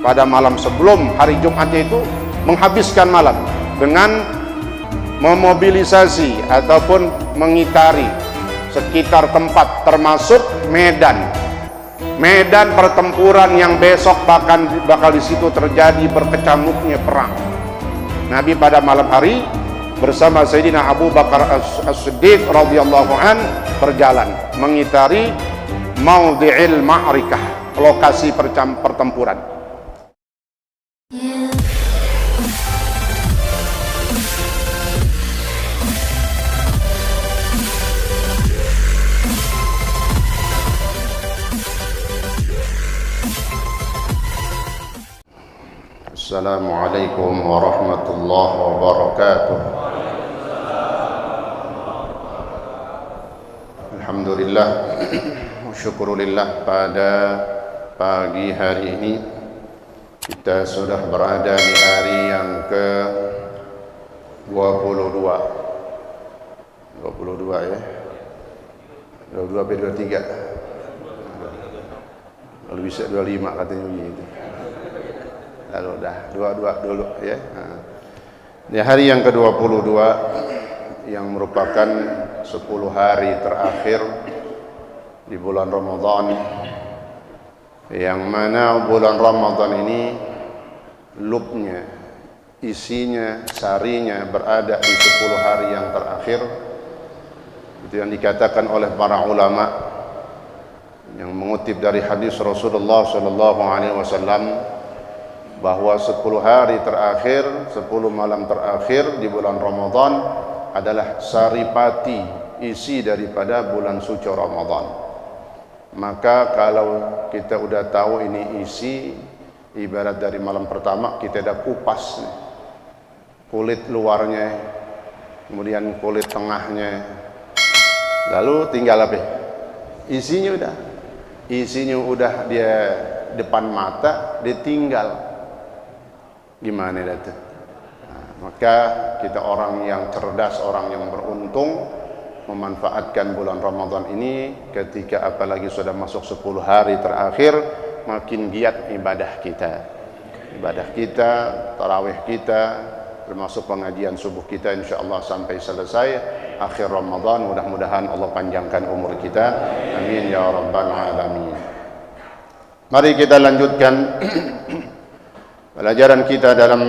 pada malam sebelum hari Jumatnya itu menghabiskan malam dengan memobilisasi ataupun mengitari sekitar tempat, termasuk medan pertempuran yang besok bakal di situ terjadi berkecamuknya perang. Nabi pada malam hari bersama Sayyidina Abu Bakar As-Siddiq radhiyallahu an berjalan mengitari maudhi'il ma'rikah, lokasi pertempuran. Assalamualaikum warahmatullahi wabarakatuh. Alhamdulillah, syukurillah, pada pagi hari ini kita sudah berada di hari yang ke 22 ya, 22 sampai 23, kalau bisa 25 katanya begitu. Lalu dah 22 dulu ya. Di hari yang ke-22 yang merupakan 10 hari terakhir di bulan Ramadan, yang mana bulan Ramadan ini lubnya, isinya, sarinya berada di 10 hari yang terakhir. Itu yang dikatakan oleh para ulama yang mengutip dari hadis Rasulullah sallallahu alaihi wasallam bahwa 10 hari terakhir, 10 malam terakhir di bulan Ramadan adalah saripati, isi daripada bulan suci Ramadan. Maka kalau kita udah tahu ini isi, ibarat dari malam pertama kita dah kupas kulit luarnya, kemudian kulit tengahnya, lalu tinggal apa? Isinya udah dia depan mata, ditinggal. Gimana itu? Maka kita orang yang cerdas, orang yang beruntung, memanfaatkan bulan Ramadan ini ketika apalagi sudah masuk 10 hari terakhir, makin giat ibadah kita, tarawih kita, termasuk pengajian subuh kita insyaallah sampai selesai akhir Ramadan. Mudah-mudahan Allah panjangkan umur kita, amin ya rabbal alamin. Mari kita lanjutkan pelajaran kita dalam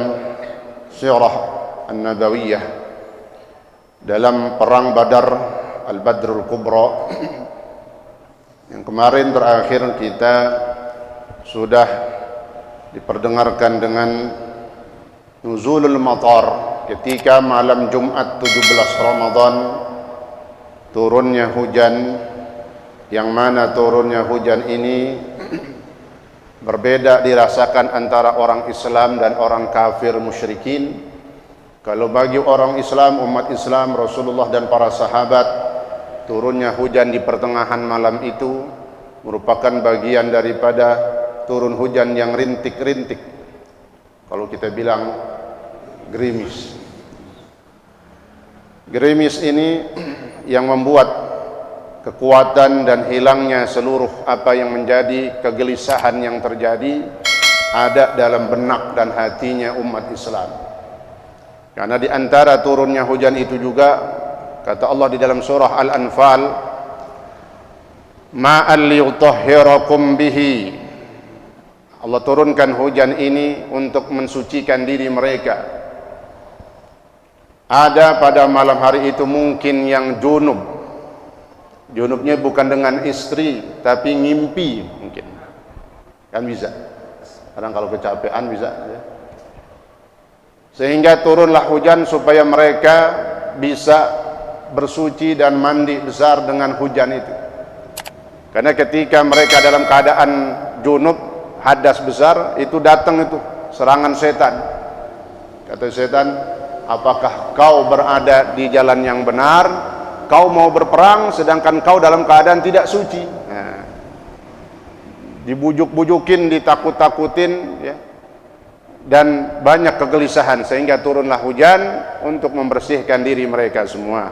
Sirah An-Nabawiyah, dalam perang Badar, Al-Badrul Kubra. Yang kemarin terakhir kita sudah diperdengarkan dengan nuzulul matar, ketika malam Jumat 17 Ramadan turunnya hujan, yang mana turunnya hujan ini berbeda dirasakan antara orang Islam dan orang kafir musyrikin. Kalau bagi orang Islam, umat Islam, Rasulullah dan para sahabat, turunnya hujan di pertengahan malam itu merupakan bagian daripada turun hujan yang rintik-rintik. Kalau kita bilang gerimis. Gerimis ini yang membuat kekuatan dan hilangnya seluruh apa yang menjadi kegelisahan yang terjadi ada dalam benak dan hatinya umat Islam. Karena di antara turunnya hujan itu juga kata Allah di dalam surah Al-Anfal, ma'al liyutahhirakum bihi. Allah turunkan hujan ini untuk mensucikan diri mereka. Ada pada malam hari itu mungkin yang junub. Junubnya bukan dengan istri, tapi ngimpi mungkin. Kan bisa. Kadang kalau kecapean bisa. Ya. Sehingga turunlah hujan supaya mereka bisa bersuci dan mandi besar dengan hujan itu. Karena ketika mereka dalam keadaan junub, hadas besar, itu datang itu serangan setan. Kata setan, apakah kau berada di jalan yang benar? Kau mau berperang sedangkan kau dalam keadaan tidak suci. Nah, dibujuk-bujukin, ditakut-takutin, ya, dan banyak kegelisahan sehingga turunlah hujan untuk membersihkan diri mereka semua.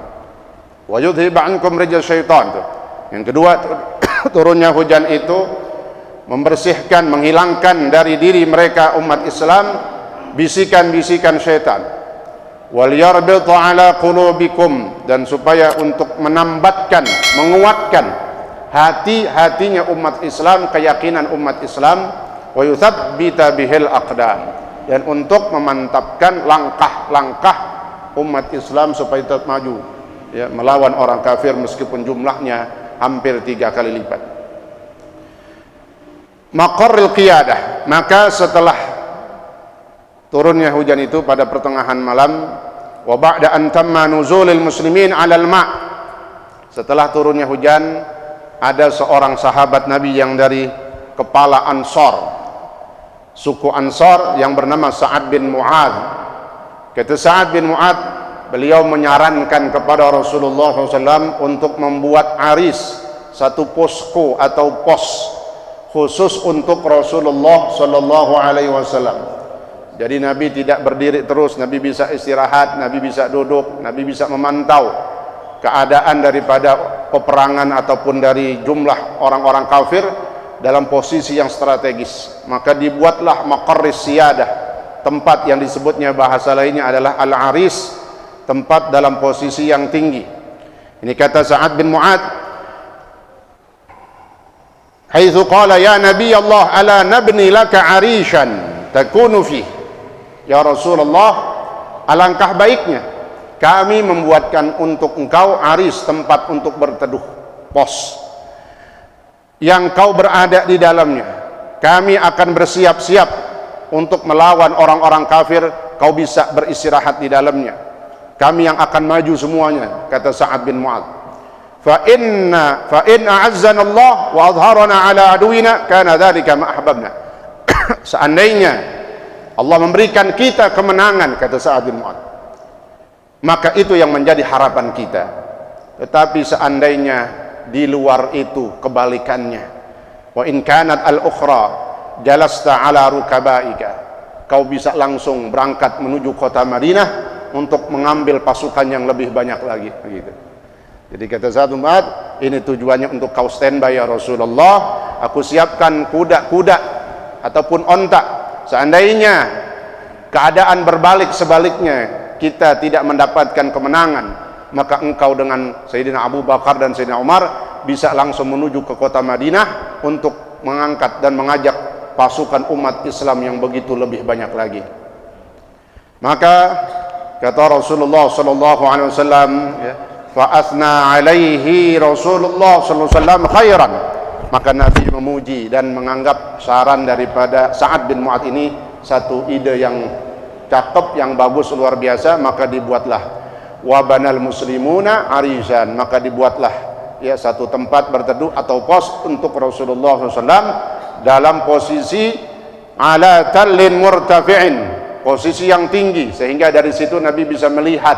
Wa yudhiba ankum rijal syaitan. Yang kedua, turunnya hujan itu membersihkan, menghilangkan dari diri mereka umat Islam bisikan-bisikan syaitan. Wal yarbita ala qulubikum, dan supaya untuk menambatkan, menguatkan hati-hatinya umat Islam, keyakinan umat Islam, wa yuthabbita bihil aqdam, dan untuk memantapkan langkah-langkah umat Islam supaya tetap maju, ya, melawan orang kafir meskipun jumlahnya hampir 3 kali lipat. Maqarril qiyadah, maka setelah turunnya hujan itu pada pertengahan malam, wa ba'da an tamma nuzulil muslimin 'alal ma', setelah turunnya hujan, ada seorang sahabat Nabi yang dari kepala Ansar, suku Ansar, yang bernama Sa'ad bin Mu'adz. Kata Sa'ad bin Mu'adz, beliau menyarankan kepada Rasulullah SAW untuk membuat aris, satu posko atau pos khusus untuk Rasulullah SAW. Jadi Nabi tidak berdiri terus, Nabi bisa istirahat, Nabi bisa duduk, Nabi bisa memantau keadaan daripada peperangan ataupun dari jumlah orang-orang kafir dalam posisi yang strategis. Maka dibuatlah maqarris siyadah, tempat yang disebutnya bahasa lainnya adalah al-aris, tempat dalam posisi yang tinggi. Ini kata Sa'ad bin Mu'adz, haitsu qala ya Nabi Allah ala nabni laka arishan takunu fihi. Ya Rasulullah, alangkah baiknya kami membuatkan untuk engkau aris, tempat untuk berteduh, pos yang kau berada di dalamnya. Kami akan bersiap-siap untuk melawan orang-orang kafir, kau bisa beristirahat di dalamnya. Kami yang akan maju semuanya, kata Sa'ad bin Mu'adz. Fa in a'azzana Allah wa adharana ala aduwina kana dzalika ma ahbabna. Seandainya Allah memberikan kita kemenangan, kata Sa'ad bin Mu'adz, maka itu yang menjadi harapan kita. Tetapi seandainya di luar itu kebalikannya, wa in kanat al-ukhra jalasta ala rukabaika, kau bisa langsung berangkat menuju kota Madinah untuk mengambil pasukan yang lebih banyak lagi, begitu. Jadi kata Sa'ad bin Mu'adz, ini tujuannya untuk kau standby ya Rasulullah, aku siapkan kuda-kuda ataupun onta. Seandainya keadaan berbalik sebaliknya, kita tidak mendapatkan kemenangan, maka engkau dengan Sayyidina Abu Bakar dan Sayyidina Umar bisa langsung menuju ke kota Madinah untuk mengangkat dan mengajak pasukan umat Islam yang begitu lebih banyak lagi. Maka kata Rasulullah sallallahu alaihi wasallam, fa athna alaihi Rasulullah sallallahu alaihi wasallam khairan, maka Nabi memuji dan menganggap saran daripada Sa'ad bin Mu'adz ini satu ide yang cakep, yang bagus, luar biasa. Maka dibuatlah wabanal muslimuna arisan, maka dibuatlah ya satu tempat berteduh atau pos untuk Rasulullah SAW dalam posisi ala tallin murtafi'in, posisi yang tinggi, sehingga dari situ Nabi bisa melihat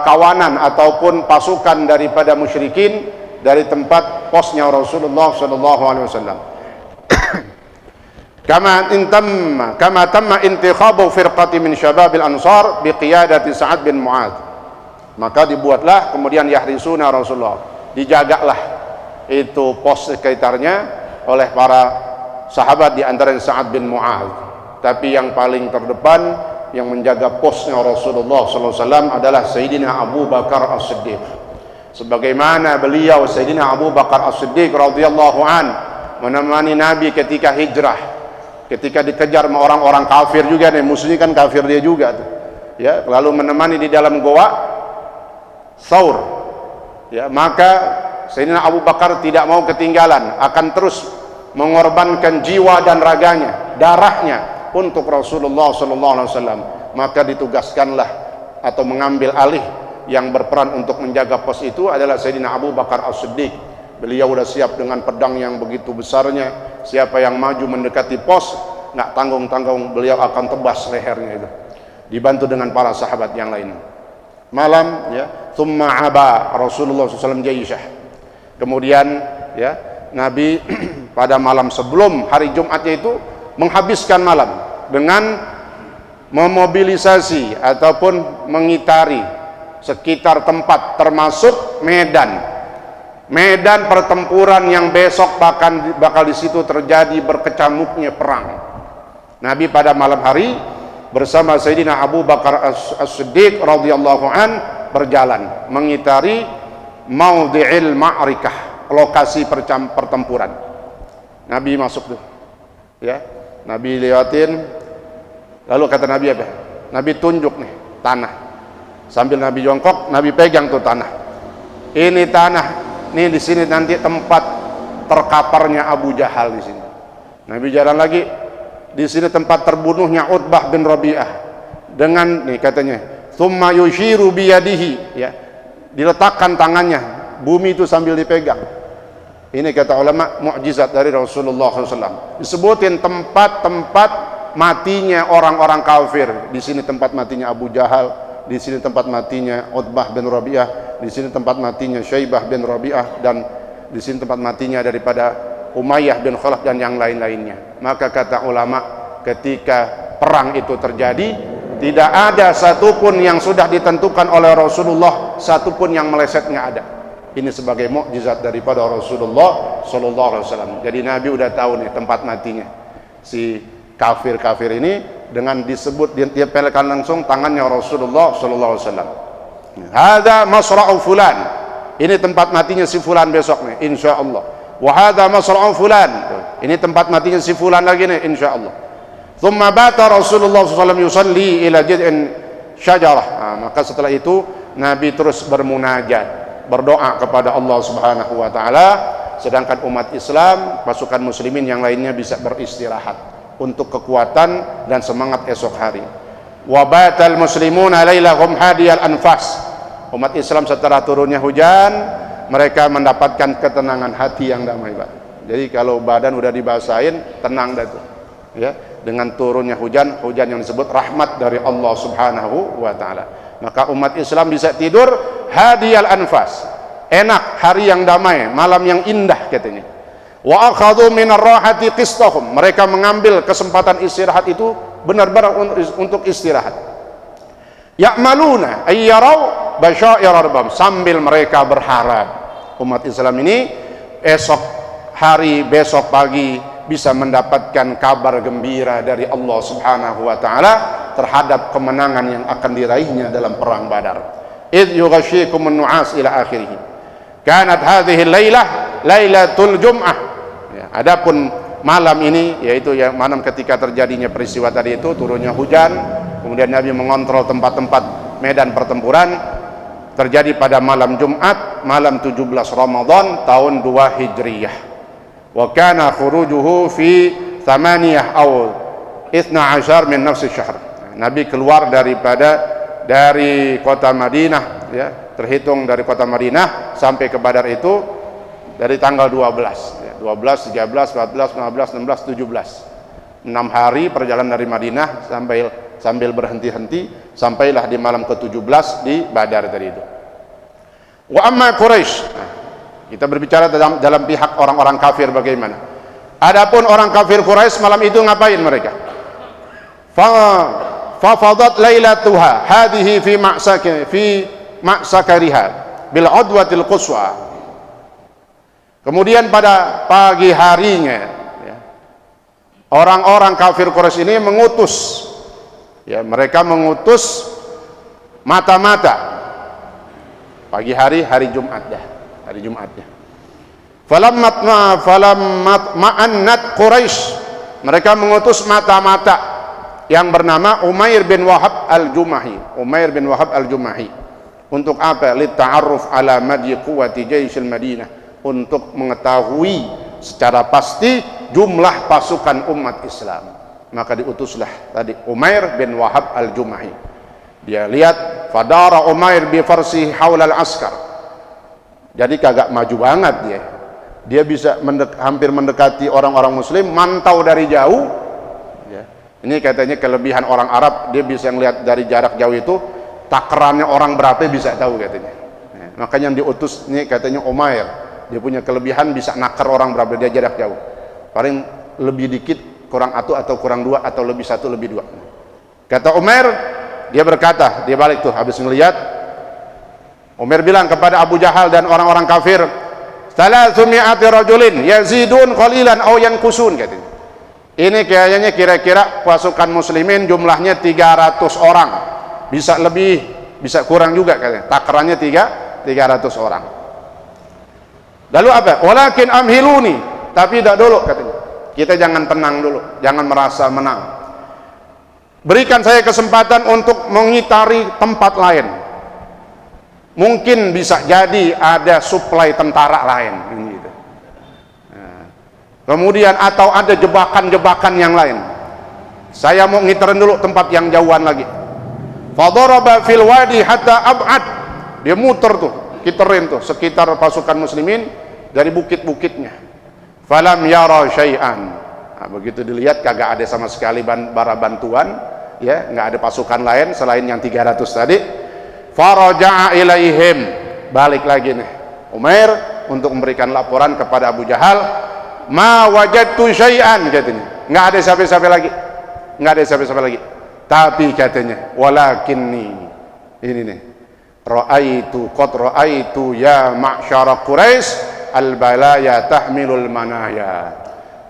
kawanan ataupun pasukan daripada musyrikin dari tempat posnya Rasulullah SAW. Kama tamma intikhabu firqati min syababil ansar biqiyadati Sa'ad bin Mu'adz. Maka dibuatlah kemudian yahrisuna Rasulullah, dijagalah itu pos sekitarnya oleh para sahabat, di antara Sa'ad bin Mu'adz. Tapi yang paling terdepan yang menjaga posnya Rasulullah SAW adalah Sayyidina Abu Bakar As-Siddiq. Sebagaimana beliau Sayyidina Abu Bakar As-Siddiq radhiyallahu an menemani Nabi ketika hijrah, ketika dikejar sama orang-orang kafir juga nih, musuhnya kan kafir dia juga tuh, ya, lalu menemani di dalam goa Thaur, ya, maka Sayyidina Abu Bakar tidak mau ketinggalan, akan terus mengorbankan jiwa dan raganya, darahnya untuk Rasulullah SAW. Maka ditugaskanlah atau mengambil alih yang berperan untuk menjaga pos itu adalah Sayyidina Abu Bakar As-Siddiq. Beliau sudah siap dengan pedang yang begitu besarnya. Siapa yang maju mendekati pos, nggak tanggung-tanggung, beliau akan tebas lehernya itu, dibantu dengan para sahabat yang lain. Malam, ya, thumma aba Rasulullah SAW jaishah. Kemudian, ya, Nabi pada malam sebelum hari Jumatnya itu menghabiskan malam dengan memobilisasi ataupun mengitari sekitar tempat termasuk medan medan pertempuran yang besok bakal di situ terjadi berkecamuknya perang. Nabi pada malam hari bersama Sayyidina Abu Bakar As-Siddiq radhiyallahu an berjalan mengitari maudhi'il ma'rikah, lokasi pertempuran. Nabi masuk tuh, ya. Nabi lewatin, lalu kata Nabi apa? Nabi tunjuk nih tanah, sambil Nabi jongkok, Nabi pegang tuh tanah. Ini tanah, nih di sini nanti tempat terkaparnya Abu Jahal di sini. Nabi jalan lagi, di sini tempat terbunuhnya Utbah bin Rabi'ah. Dengan nih katanya, tsumma yushiru biyadihi, ya. Diletakkan tangannya, bumi itu sambil dipegang. Ini kata ulama mukjizat dari Rasulullah SAW. Disebutin tempat-tempat matinya orang-orang kafir. Di sini tempat matinya Abu Jahal, di sini tempat matinya Utbah bin Rabi'ah, di sini tempat matinya Syaibah bin Rabi'ah, dan di sini tempat matinya daripada Umayyah bin Khalaf dan yang lain-lainnya. Maka kata ulama, ketika perang itu terjadi, tidak ada satupun yang sudah ditentukan oleh Rasulullah, satupun yang meleset nggak ada. Ini sebagai mukjizat daripada Rasulullah sallallahu alaihi wasallam. Jadi Nabi udah tahu nih tempat matinya si kafir-kafir ini, dengan disebut dia pelekan langsung tangannya Rasulullah sallallahu alaihi wasallam. Hadza masra'u fulan. Ini tempat matinya si fulan besok nih insyaallah. Wa hadza masra'u fulan. Ini tempat matinya si fulan lagi nih insyaallah. Tsumma bata Rasulullah sallallahu alaihi wasallam yusalli ila jid'in syajarah. Maka setelah itu Nabi terus bermunajat, berdoa kepada Allah Subhanahu wa taala, sedangkan umat Islam, pasukan muslimin yang lainnya bisa beristirahat untuk kekuatan dan semangat esok hari. Wa batal muslimuna lailahum hadiyal anfas. Umat Islam setelah turunnya hujan, mereka mendapatkan ketenangan hati yang damai, Pak. Jadi kalau badan udah dibasahin, tenang dah tuh. Ya, dengan turunnya hujan, hujan yang disebut rahmat dari Allah Subhanahu wa taala. Maka umat Islam bisa tidur hadiyal anfas, enak, hari yang damai, malam yang indah katanya. Wa akhadhu minar rahati qistahum, mereka mengambil kesempatan istirahat itu benar-benar untuk istirahat. Ya'maluna ay yarau basyair rabbam, sambil mereka berharap umat Islam ini esok hari, besok pagi bisa mendapatkan kabar gembira dari Allah Subhanahu wa taala terhadap kemenangan yang akan diraihnya dalam perang Badar. Idh yughashshikum an-nu'as ila akhirih. Kanat hadhihi lailah lailatul jum'ah. Ya, adapun malam ini, yaitu yang malam ketika terjadinya peristiwa tadi itu, turunnya hujan, kemudian Nabi mengontrol tempat-tempat medan pertempuran, terjadi pada malam Jumat, malam 17 Ramadan tahun 2 Hijriyah. Wa kana khurujuhu fi 8 aw 12 min nafsi syahr. Nabi keluar dari kota Madinah, ya, terhitung dari kota Madinah sampai ke Badar itu dari tanggal 12, ya, 12, 13, 14, 15, 16, 17. 6 hari perjalanan dari Madinah sambil berhenti-henti sampailah di malam ke-17 di Badar tadi itu. Wa amma Quraisy. Nah, kita berbicara dalam pihak orang-orang kafir bagaimana. Adapun orang kafir Quraisy malam itu ngapain mereka? Fafadat lailatuha hadhihi fi ma'sakariha bil udwatil quswa. Kemudian pada pagi harinya, ya, orang-orang kafir Quraisy ini mengutus, ya, mereka mengutus mata-mata pagi hari Jumat dah, hari Jumatnya. Falammat ma'annat Quraisy, mereka mengutus mata-mata yang bernama Umair bin Wahab al-Jumahi. Umair bin Wahab al-Jumahi. Untuk apa? Litta'arruf ala madyi quwwati jayshil Madinah, untuk mengetahui secara pasti jumlah pasukan umat Islam. Maka diutuslah tadi Umair bin Wahab al-Jumahi. Dia lihat fadara Umair bi farsihi haula al-askar. Jadi kagak maju banget dia. Dia bisa hampir mendekati orang-orang muslim, mantau dari jauh. Ini katanya kelebihan orang Arab, dia bisa melihat dari jarak jauh itu takarannya orang berapa bisa tahu katanya. Makanya yang diutus ini katanya Umair, dia punya kelebihan bisa nakar orang berapa dia jarak jauh. Paling lebih dikit kurang atau kurang 2 atau lebih 1 lebih 2. Kata Umair, dia berkata, dia balik tuh habis ngelihat, Umair bilang kepada Abu Jahal dan orang-orang kafir, 300 rajulin yazidun qalilan aw yanqusun katanya. Ini kayaknya kira-kira pasukan muslimin jumlahnya 300 orang. Bisa lebih, bisa kurang juga katanya. Takarannya 300 orang. Lalu apa? Walakin amhiluni, tapi tidak dulu katanya. Kita jangan tenang dulu, jangan merasa menang. Berikan saya kesempatan untuk mengitari tempat lain. Mungkin bisa jadi ada suplai tentara lain gitu. Nah, kemudian atau ada jebakan-jebakan yang lain. Saya mau ngiterin dulu tempat yang jauhan lagi. Fadaraba fil wadi hatta ab'ad. Dia muter tuh, kiterin tuh sekitar pasukan muslimin dari bukit-bukitnya. Falam yara syai'an. Nah, begitu dilihat kagak ada sama sekali bara bantuan, ya, nggak ada pasukan lain selain yang 300 tadi. Faraja'a ilaihim, balik lagi nih Umair untuk memberikan laporan kepada Abu Jahal. Ma wajadtu syai'an katanya, nggak ada siapa-siapa lagi, nggak ada siapa-siapa lagi. Tapi katanya, walakinni, ini nih, qad ra'aitu ya ma'syara Quraisy al-balaya tahmilul manaya.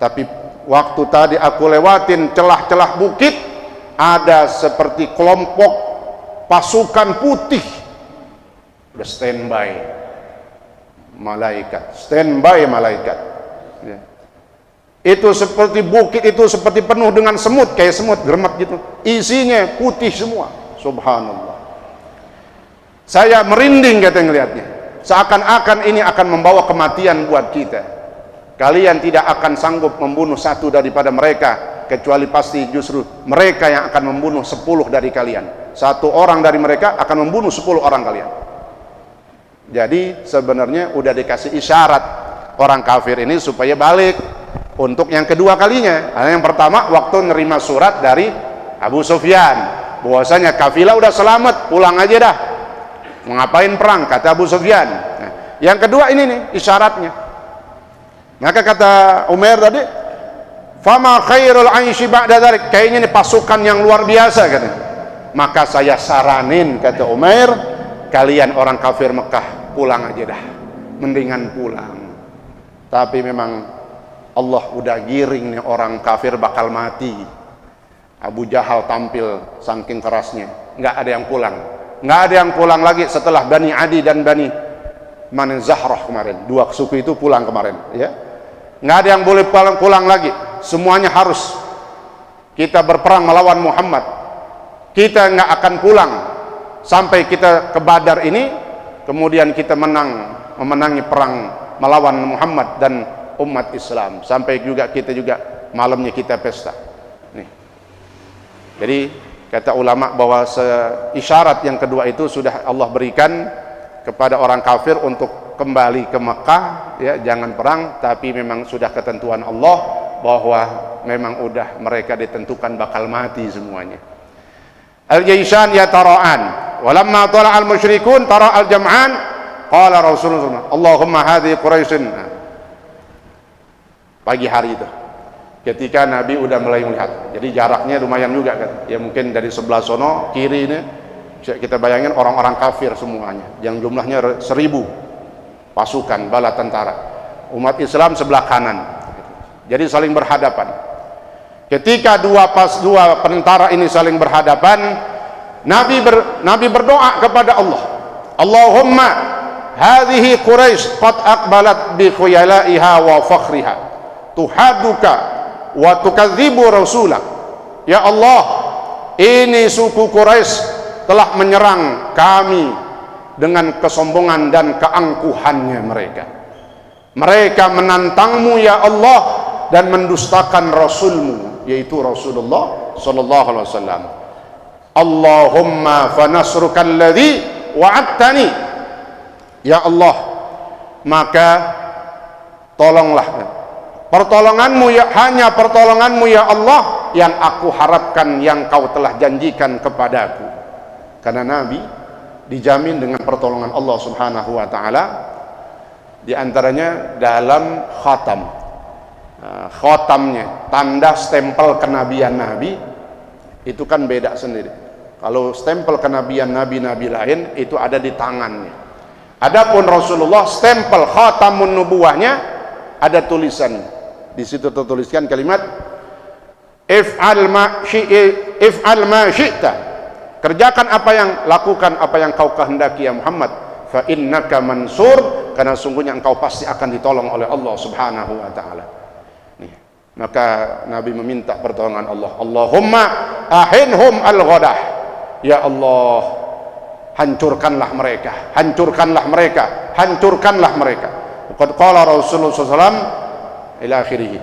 Tapi waktu tadi aku lewatin celah-celah bukit, ada seperti kelompok pasukan putih udah standby malaikat, ya. Itu seperti bukit itu seperti penuh dengan semut, kayak semut geremet gitu, isinya putih semua. Subhanallah, saya merinding kata ngelihatnya, seakan-akan ini akan membawa kematian buat kita. Kalian tidak akan sanggup membunuh satu daripada mereka, kecuali pasti justru mereka yang akan membunuh 10 dari kalian. Satu orang dari mereka akan membunuh 10 orang kalian. Jadi sebenarnya udah dikasih isyarat orang kafir ini supaya balik untuk yang kedua kalinya. Yang pertama waktu nerima surat dari Abu Sufyan bahwasanya kafilah udah selamat, pulang aja dah, mau ngapain perang, kata Abu Sufyan. Nah, yang kedua ini nih isyaratnya. Maka kata Umair tadi, fama khairul aishi ba'da dzalik, kayaknya ini pasukan yang luar biasa katanya. Maka saya saranin, kata Umair, kalian orang kafir Mekah pulang aja dah, mendingan pulang. Tapi memang Allah udah giring nih, orang kafir bakal mati. Abu Jahal tampil saking kerasnya, nggak ada yang pulang, nggak ada yang pulang lagi setelah Bani Adi dan Bani Zahrah kemarin, 2 suku itu pulang kemarin, ya. Nggak ada yang boleh pulang lagi, semuanya harus kita berperang melawan Muhammad. Kita nggak akan pulang sampai kita ke Badar ini, kemudian kita memenangi perang melawan Muhammad dan umat Islam, sampai juga kita juga malamnya kita pesta nih. Jadi kata ulama bahwa isyarat yang kedua itu sudah Allah berikan kepada orang kafir untuk kembali ke Mekah, ya, jangan perang, tapi memang sudah ketentuan Allah bahwa memang udah mereka ditentukan bakal mati semuanya. Al-jaishan yatara'an walamma tala al-musyrikun tara al-jam'an qala Rasulullah Allahumma hadhihi Quraisyin. Pagi hari itu ketika Nabi udah mulai melihat, jadi jaraknya lumayan juga kan, ya mungkin dari sebelah sono kiri ini kita bayangin orang-orang kafir semuanya yang jumlahnya 1000 pasukan bala tentara, umat Islam sebelah kanan, jadi saling berhadapan. Ketika dua tentara ini saling berhadapan, Nabi berdoa kepada Allah, Allahumma hadhihi Quraisy qad aqbalat bi khuyalaiha wa fakhriha tuhaduka wa tukadzibu rasulah. Ya Allah, ini suku Quraisy telah menyerang kami dengan kesombongan dan keangkuhannya mereka. Mereka menantangmu ya Allah dan mendustakan Rasulmu, yaitu Rasulullah sallallahu alaihi wasallam. Allahumma fanasruka alladhi wa'adtani. Ya Allah, maka tolonglah, pertolonganmu ya, hanya pertolonganmu ya Allah yang aku harapkan, yang kau telah janjikan kepadaku. Karena Nabi dijamin dengan pertolongan Allah subhanahu wa ta'ala, diantaranya dalam khatam. Khatamnya, tanda stempel kenabian Nabi itu kan beda sendiri. Kalau stempel kenabian Nabi-Nabi lain itu ada di tangannya, Adapun Rasulullah stempel khatamun nubuwahnya ada tulisan di situ, tertuliskan kalimat if'al ma syi'ta, kerjakan apa yang, lakukan apa yang kau kehendaki ya Muhammad, fa innaka mansur, karena sungguhnya engkau pasti akan ditolong oleh Allah Subhanahu wa taala. Nih, maka Nabi meminta pertolongan Allah. Allahumma ahinhum al-ghadah, ya Allah, hancurkanlah mereka, hancurkanlah mereka, hancurkanlah mereka. Qad qala Rasulullah SAW ila akhirih.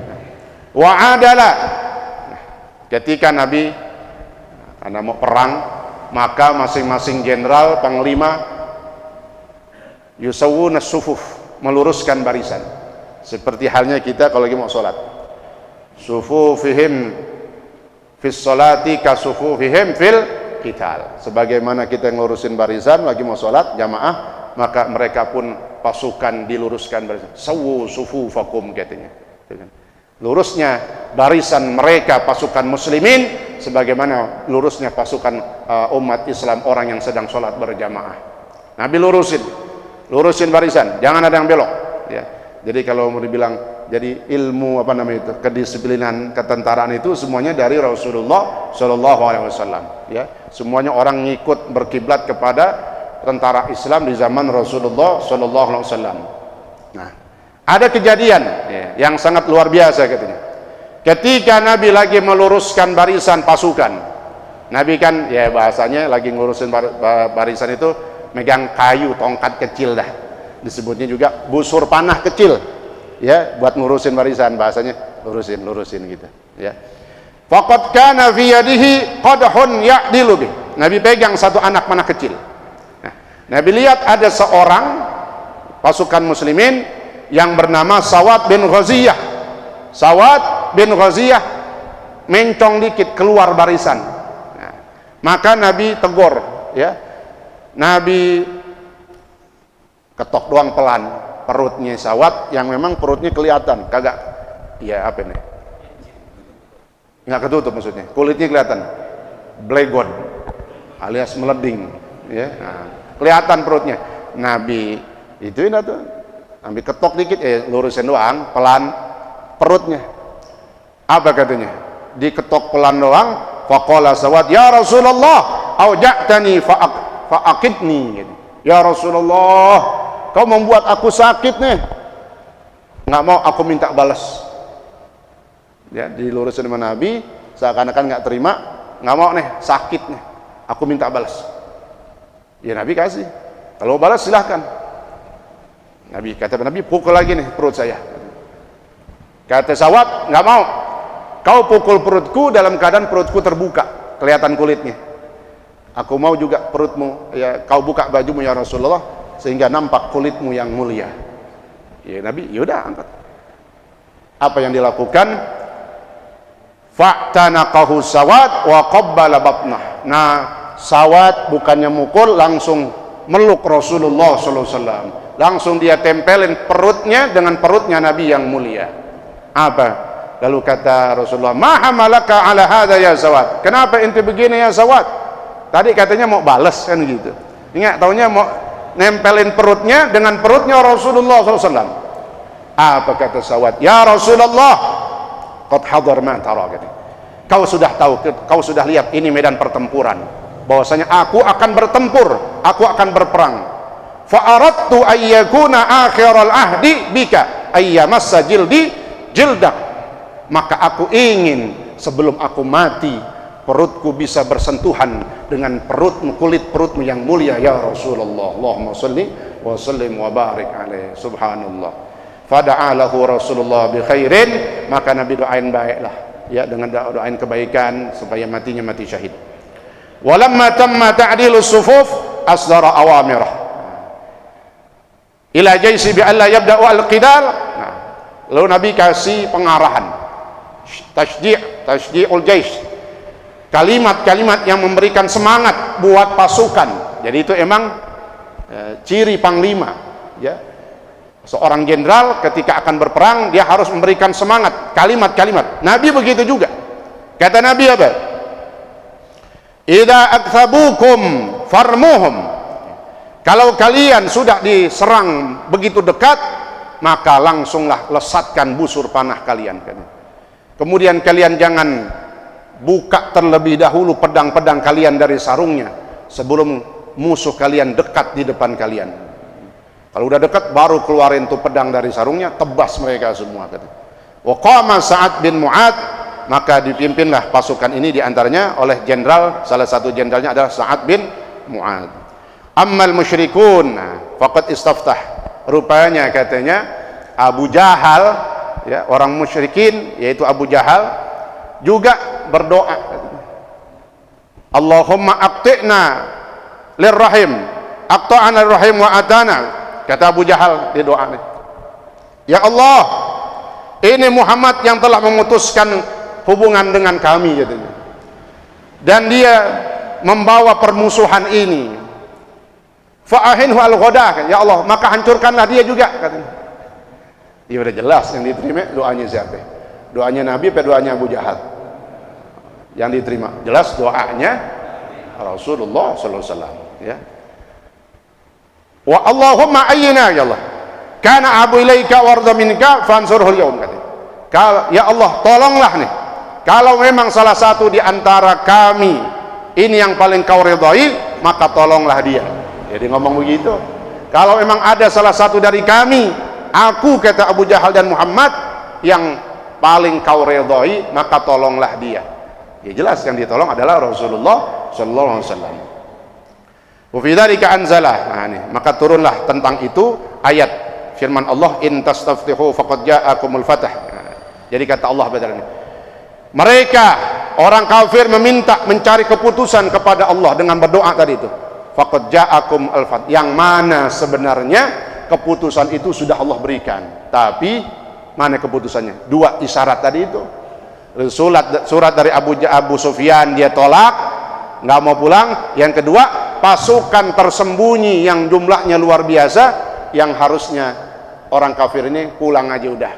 Wa adala, ketika Nabi karena mau perang, maka masing-masing jenderal panglima yusawwuna sufuf, meluruskan barisan. Seperti halnya kita kalau lagi mau sholat, sufufihim fis sholati ka sufufihim fil qital. Sebagaimana kita ngurusin barisan lagi mau sholat jamaah, maka mereka pun pasukan diluruskan barisan. Sawu sufufakum katanya. Lurusnya barisan mereka pasukan muslimin sebagaimana lurusnya pasukan umat Islam, orang yang sedang sholat berjamaah. Nabi lurusin barisan, jangan ada yang belok ya. Jadi kalau mau dibilang jadi ilmu apa namanya itu, kedisiplinan ketentaraan itu semuanya dari Rasulullah Shallallahu Alaihi Wasallam ya. Semuanya orang ngikut berkiblat kepada tentara Islam di zaman Rasulullah Shallallahu Alaihi Wasallam. Nah, ada kejadian ya, yang sangat luar biasa katanya. Ketika Nabi lagi meluruskan barisan pasukan, Nabi kan ya bahasanya lagi ngurusin barisan itu megang kayu tongkat kecil dah, disebutnya juga busur panah kecil ya, buat ngurusin barisan, bahasanya lurusin gitu ya. Faqad kana fi yadihi qadhun ya'dilu bih, Nabi pegang satu anak panah kecil. Nah, Nabi lihat ada seorang pasukan muslimin yang bernama Sawad bin Ghaziyah. Sawad bin Ghaziyah mencong dikit keluar barisan. Nah, maka Nabi tegur ya. Nabi ketok doang pelan perutnya Sawad, yang memang perutnya kelihatan kagak ya apa nih, nggak ketutup maksudnya, kulitnya kelihatan blegon alias meleding ya. Nah, kelihatan perutnya. Nabi ituin tuh, Nabi ketok dikit lurusin doang pelan perutnya. Apa katanya? Diketok pelan doang. Faqala Sawad, ya Rasulullah auja'tani fa'aqidni gitu. Ya Rasulullah, kau membuat aku sakit nih, nggak mau, aku minta balas ya. Dilurusin sama Nabi seakan-akan nggak terima, nggak mau nih, sakit nih, aku minta balas ya. Nabi kasih, kalau balas silahkan. Nabi kata, Nabi pukul lagi nih perut saya. Kata Sawad, nggak mau, kau pukul perutku dalam keadaan perutku terbuka kelihatan kulitnya. Aku mau juga perutmu ya, kau buka bajumu ya Rasulullah sehingga nampak kulitmu yang mulia ya. Nabi yaudah angkat. Apa yang dilakukan? Fa'tanaqahu Sawad wa qabbala batnah. Nah, Sawad bukannya mukul, langsung meluk Rasulullah sallallahu alaihi wasallam, langsung dia tempelin perutnya dengan perutnya Nabi yang mulia. Apa? Lalu kata Rasulullah, ma hamalaka ala hadza ya Sawad, kenapa ente begini ya Sawad? Tadi katanya mau balas kan gitu, ingat taunya mau nempelin perutnya dengan perutnya Rasulullah SAW. Apa kata Sawad? Ya Rasulullah, qad hadar ma tara, kau sudah tahu, kau sudah lihat ini medan pertempuran, bahwasanya aku akan bertempur, aku akan berperang. Fa aradtu ayyakuna akhiral ahdi bika ayyamassa jildi jildak, maka aku ingin sebelum aku mati perutku bisa bersentuhan dengan perutmu, kulit perutmu yang mulia ya Rasulullah. Allahumma salli wa sallim wa barik alaihi. Subhanallah. Fada'a lahu Rasulullah bi khairin, maka Nabi doain baiklah ya, dengan doain kebaikan supaya matinya mati syahid. Walamma tamma ta'dilu sufuf asdara awamirah ila jaisi bi alla yabda'u al-qidal. Nah, lalu Nabi kasih pengarahan tasjihul jais, kalimat-kalimat yang memberikan semangat buat pasukan. Jadi itu emang ciri panglima ya. Seorang jenderal ketika akan berperang dia harus memberikan semangat, kalimat-kalimat. Nabi begitu juga. Kata Nabi apa? Idza akthabukum farmuhum, Kalau kalian sudah diserang begitu dekat, maka langsunglah lesatkan busur panah kalian. Kemudian kalian jangan buka terlebih dahulu pedang-pedang kalian dari sarungnya sebelum musuh kalian dekat di depan kalian. Kalau udah dekat baru keluarin tuh pedang dari sarungnya, tebas mereka semua. Wa qama Sa'ad bin Mu'adz, maka dipimpinlah pasukan ini diantaranya oleh jenderal, salah satu jenderalnya adalah Sa'ad bin Mu'adz. Ammal musyrikun faqad istaftah, rupanya katanya Abu Jahal, ya, orang musyrikin yaitu Abu Jahal juga berdoa, Allahumma aqti'na lirrahim aqta'ana lirrahim wa atana. Kata Abu Jahal di doa ini, ya Allah, ini Muhammad yang telah memutuskan hubungan dengan kami, katanya, dan dia membawa permusuhan ini, fa'ahinhu al-ghadah, ya Allah, maka hancurkanlah dia juga, katanya. Ya udah jelas yang diterima doanya siapa? Doanya Nabi atau doanya Abu Jahal? Yang diterima jelas doanya Rasulullah sallallahu alaihi wasallam, ya. Wa Allahumma ayyina, ya Allah, kana abu ilaika warda minka fansurhul yaum, katanya. Ya Allah, tolonglah nih, kalau memang salah satu di antara kami ini yang paling kau ridhai, maka tolonglah dia. Jadi ngomong begitu, kalau memang ada salah satu dari kami, aku, kata Abu Jahal dan Muhammad, yang paling kau ridhai, maka tolonglah dia. Ya jelas yang ditolong adalah Rasulullah sallallahu alaihi wasallam. Wa fi dzalika anzalah, nah, ini, maka turunlah tentang itu ayat firman Allah, in tastaftihu faqad ja'akumul fath. Jadi kata Allah ini, mereka orang kafir meminta mencari keputusan kepada Allah dengan berdoa tadi itu, faqad ja'akum al-fath, yang mana sebenarnya keputusan itu sudah Allah berikan, tapi mana keputusannya? Dua isyarat tadi itu. Surat dari Abu Sufyan dia tolak, nggak mau pulang. Yang kedua, pasukan tersembunyi yang jumlahnya luar biasa, yang harusnya orang kafir ini pulang aja udah,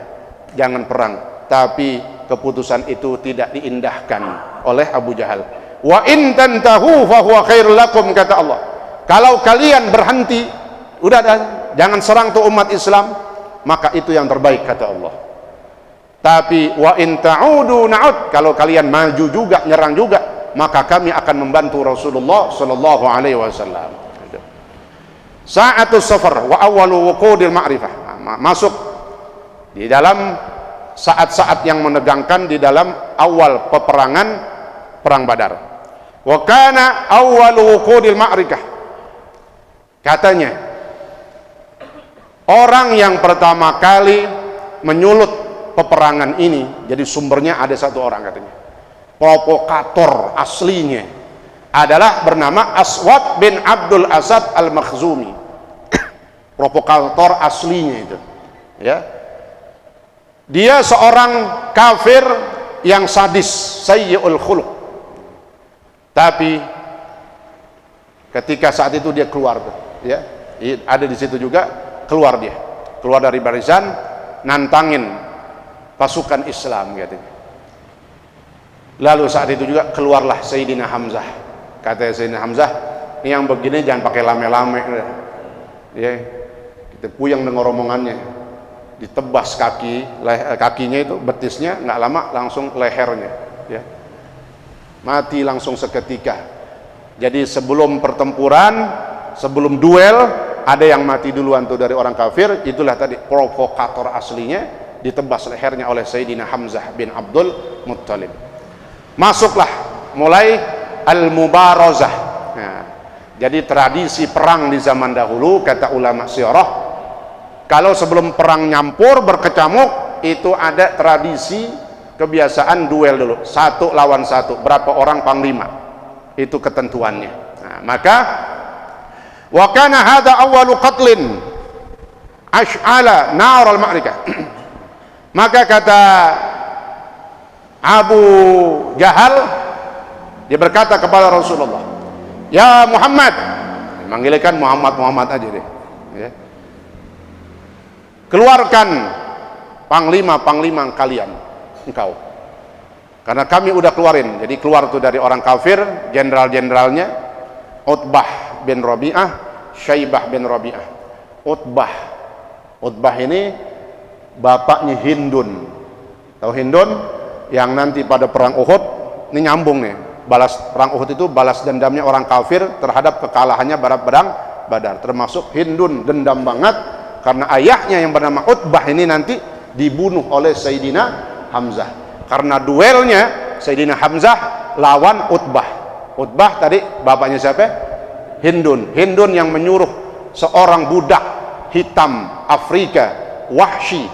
jangan perang. Tapi keputusan itu tidak diindahkan oleh Abu Jahal. Wa in tantahu fa huwa khairul lakum, kata Allah. Kalau kalian berhenti, udah dah, jangan serang tuh umat Islam, maka itu yang terbaik, kata Allah. Tapi wa in ta'udu na'ud, kalau kalian maju juga, nyerang juga, maka kami akan membantu Rasulullah sallallahu alaihi wasallam. Sa'atus safar wa awwalu wuqudil ma'rifah, masuk di dalam saat-saat yang menegangkan di dalam awal peperangan perang Badar. Wa kana awwalu wuqudil ma'rikah, katanya orang yang pertama kali menyulut peperangan ini, jadi sumbernya ada satu orang, katanya provokator aslinya adalah bernama Aswad bin Abdul Asad al-Makhzumi. Provokator aslinya itu, ya, dia seorang kafir yang sadis, sayyi'ul khuluq. Tapi ketika saat itu dia keluar, ya, ada di situ juga, keluar dari barisan, nantangin pasukan Islam, gitu. Lalu saat itu juga keluarlah Sayyidina Hamzah. Kata Sayyidina Hamzah, ini yang begini jangan pakai lame-lame, ya, kita puyeng dengan rombongannya, ditebas kakinya itu, betisnya, nggak lama langsung lehernya, ya, mati langsung seketika. Jadi sebelum pertempuran, sebelum duel, ada yang mati duluan tuh dari orang kafir, itulah tadi provokator aslinya, ditebas lehernya oleh Sayyidina Hamzah bin Abdul Muttalib. Masuklah mulai al-mubarazah. Nah, jadi tradisi perang di zaman dahulu, kata ulama sirah, kalau sebelum perang nyampur berkecamuk, itu ada tradisi kebiasaan duel dulu, satu lawan satu, berapa orang panglima, itu ketentuannya. Nah, maka wa kana hadza awwalu qatlin ash'ala nar al-ma'rikah. Maka kata Abu Jahal, dia berkata kepada Rasulullah, ya Muhammad, manggilkan Muhammad aja deh, ya, keluarkan panglima kalian, engkau, karena kami udah keluarin. Jadi keluar tuh dari orang kafir, jenderal-jenderalnya, Utbah bin Rabi'ah, Syaibah bin Rabi'ah. Utbah ini bapaknya Hindun. Tahu Hindun yang nanti pada perang Uhud, ini nyambung nih. Perang Uhud itu balas dendamnya orang kafir terhadap kekalahannya pada perang Badar. Termasuk Hindun dendam banget karena ayahnya yang bernama Utbah ini nanti dibunuh oleh Sayyidina Hamzah. Karena duelnya Sayyidina Hamzah lawan Utbah tadi bapaknya siapa? Hindun yang menyuruh seorang budak hitam Afrika Wahsy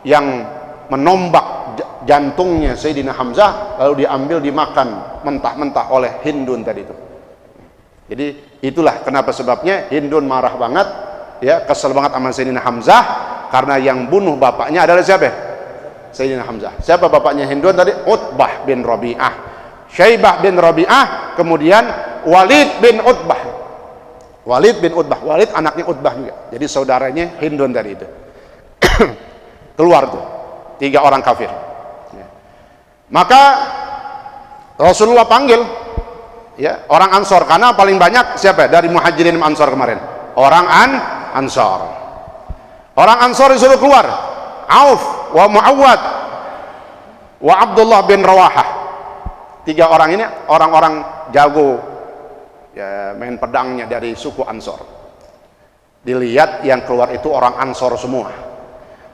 yang menombak jantungnya Sayyidina Hamzah lalu diambil dimakan mentah-mentah oleh Hindun tadi itu. Jadi itulah kenapa sebabnya Hindun marah banget, ya, kesel banget sama Sayyidina Hamzah karena yang bunuh bapaknya adalah siapa? Sayyidina Hamzah. Siapa bapaknya Hindun tadi? Utbah bin Rabi'ah. Syaibah bin Rabi'ah, kemudian Walid bin Utbah. Walid anaknya Utbah juga. Jadi saudaranya Hindun tadi itu. Keluar tuh 3 orang kafir. Maka Rasulullah panggil, ya, orang Ansor, karena paling banyak siapa dari Muhajirin Ansor kemarin? Orang Ansor. Orang Ansor disuruh keluar. Auf wa Muawwad wa Abdullah bin Rawahah. 3 orang ini orang-orang jago, ya, main pedangnya dari suku Ansor. Dilihat yang keluar itu orang Ansor semua.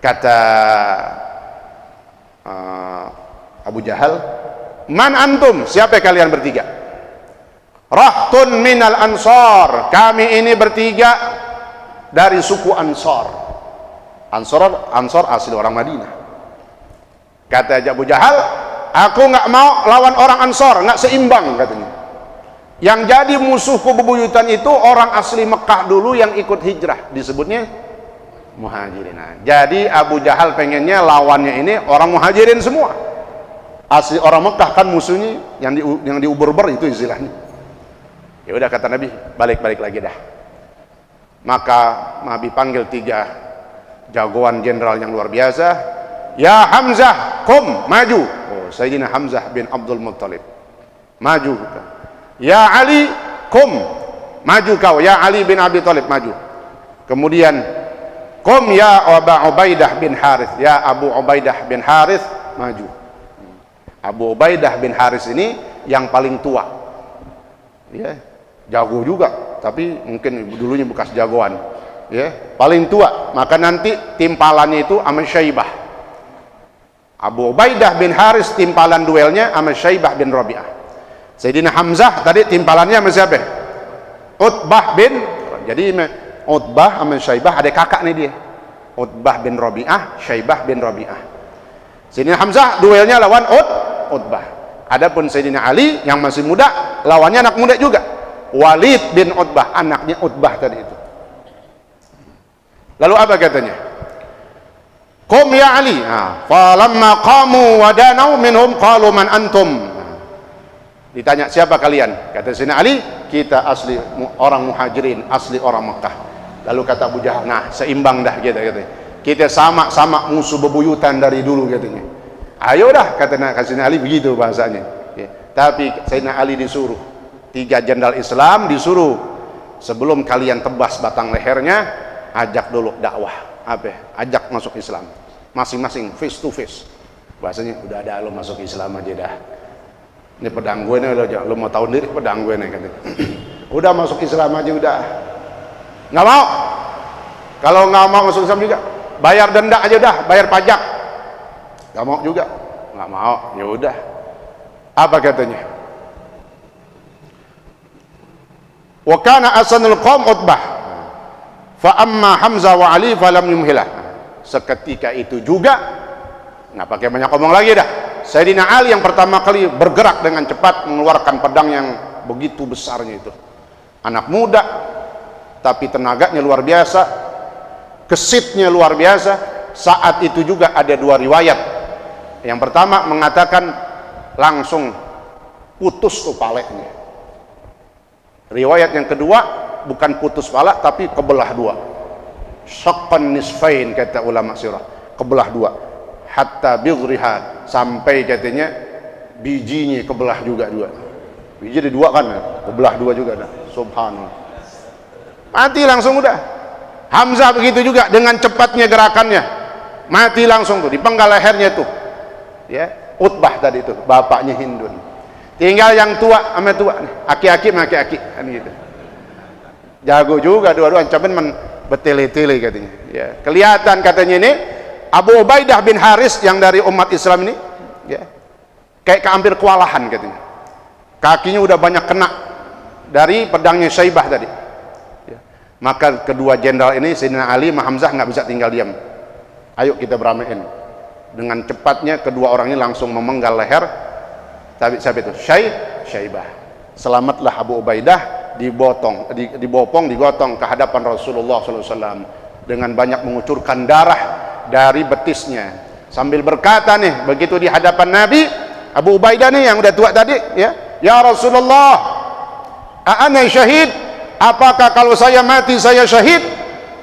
Kata Abu Jahal, man antum, siapa kalian bertiga? Rahtun minal Ansor, kami ini bertiga dari suku Ansor. Ansor asli orang Madinah. Kata Abu Jahal, aku nggak mau lawan orang Ansor, nggak seimbang katanya. Yang jadi musuhku bebuyutan itu orang asli Mekah dulu yang ikut hijrah, disebutnya Muhajirin. Jadi Abu Jahal pengennya lawannya ini orang Muhajirin semua. Asli orang Mekah kan musuhnya yang diuber-uber itu istilahnya. Ya udah kata Nabi, balik lagi dah. Maka Nabi panggil 3 jagoan jenderal yang luar biasa. Ya Hamzah, kum, maju. Oh, Sayyidina Hamzah bin Abdul Muttalib. Maju. Ya Ali, kum, maju kau. Ya Ali bin Abi Thalib, maju. Kemudian, kum ya Abu Ubaidah bin Harith. Ya Abu Ubaidah bin Harith, maju. Abu Ubaidah bin Harith ini yang paling tua. Ya, jago juga, tapi mungkin dulunya bekas jagoan. Ya, paling tua. Maka nanti timpalannya itu sama Syaibah. Abu Ubaidah bin Harith timpalan duelnya sama Syaibah bin Rabi'ah. Sayyidina Hamzah tadi timpalannya sama siapa? Utbah bin. Jadi Utbah sama Syaibah ada kakak nih dia. Utbah bin Rabi'ah, Syaibah bin Rabi'ah. Sayyidina Hamzah duelnya lawan Utbah. Adapun Sayyidina Ali yang masih muda lawannya anak muda juga. Walid bin Utbah, anaknya Utbah tadi itu. Lalu apa katanya? Qum ya Ali. Falamma qamu wa danau minhum qalu man antum. Ditanya siapa kalian? Kata Sayyidina Ali, kita asli orang Muhajirin, asli orang Mekah. Lalu kata Abu Jahal, nah seimbang dah kita katanya. Kita sama-sama musuh bebuyutan dari dulu katanya. Ayo dah kata Sayyidina Ali, begitu bahasanya. Ya. Tapi Sayyidina Ali disuruh 3 jenderal Islam disuruh sebelum kalian tebas batang lehernya, ajak dulu dakwah. Ajak masuk Islam. Masing-masing face to face. Bahasanya udah ada lo masuk Islam aja dah. Ini pedang gue nih, lo mau tahu diri pedang gue nih katanya. Udah masuk Islam aja udah. Nggak mau. Kalau nggak mau masuk Islam juga, bayar denda aja dah, bayar pajak. Nggak mau juga, nggak mau. Ya udah. Apa katanya? Wa kana asanul qaum Utbah. Fa amma Hamzah wa Ali falam yumhilah. Seketika itu juga, nggak pakai banyak ngomong lagi dah. Sayyidina Ali yang pertama kali bergerak dengan cepat mengeluarkan pedang yang begitu besarnya itu. Anak muda, tapi tenaganya luar biasa, kesitnya luar biasa. Saat itu juga ada 2 riwayat. Yang pertama mengatakan langsung putus kepalanya. Riwayat yang kedua bukan putus pala tapi kebelah 2. Syaqqan nisfain kata ulama sirah, kebelah 2. Hatta bidriha, sampai katanya bijinya kebelah juga. Biji ada 2 kan, kebelah 2 juga dah. Subhanallah. mati langsung udah. Hamzah begitu juga, dengan cepatnya gerakannya mati langsung tuh, dipenggal lehernya tuh ya. Utbah tadi itu bapaknya Hindun, tinggal yang tua sama tua nih, aki-aki sama aki-aki kan gitu. Jago juga dua-dua, ancaman betele-tele katanya ya. Kelihatan katanya ini Abu Ubaidah bin Haris yang dari umat Islam ini ya, kayak hampir kewalahan katanya, kakinya udah banyak kena dari pedangnya Syaibah tadi ya. Maka kedua jenderal ini, Sayyidina Ali sama Hamzah, nggak bisa tinggal diam, ayo kita beramein. Dengan cepatnya kedua orang ini langsung memenggal leher tapi siapa itu? Syaibah. Selamatlah Abu Ubaidah, dibopong, digotong ke hadapan Rasulullah SAW dengan banyak mengucurkan darah dari betisnya, sambil berkata nih begitu di hadapan Nabi, Abu Ubaidah nih yang udah tua tadi ya Rasulullah, ana syahid, apakah kalau saya mati saya syahid?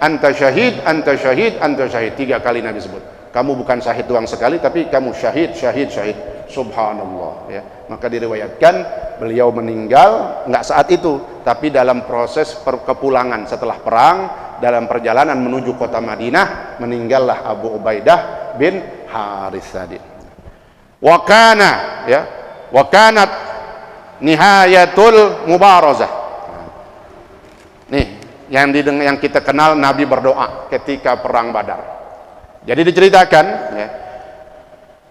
Anta syahid, anta syahid, anta syahid. 3 kali Nabi sebut. Kamu bukan syahid doang sekali, tapi kamu syahid, syahid, syahid. Subhanallah ya. Maka diriwayatkan beliau meninggal nggak saat itu, tapi dalam proses kepulangan setelah perang, dalam perjalanan menuju kota Madinah, meninggallah Abu Ubaidah bin Harits tadi. Wa kana ya, wa kanat nihayatul mubarazah. Nih yang kita kenal, Nabi berdoa ketika perang Badar. Jadi diceritakan ya,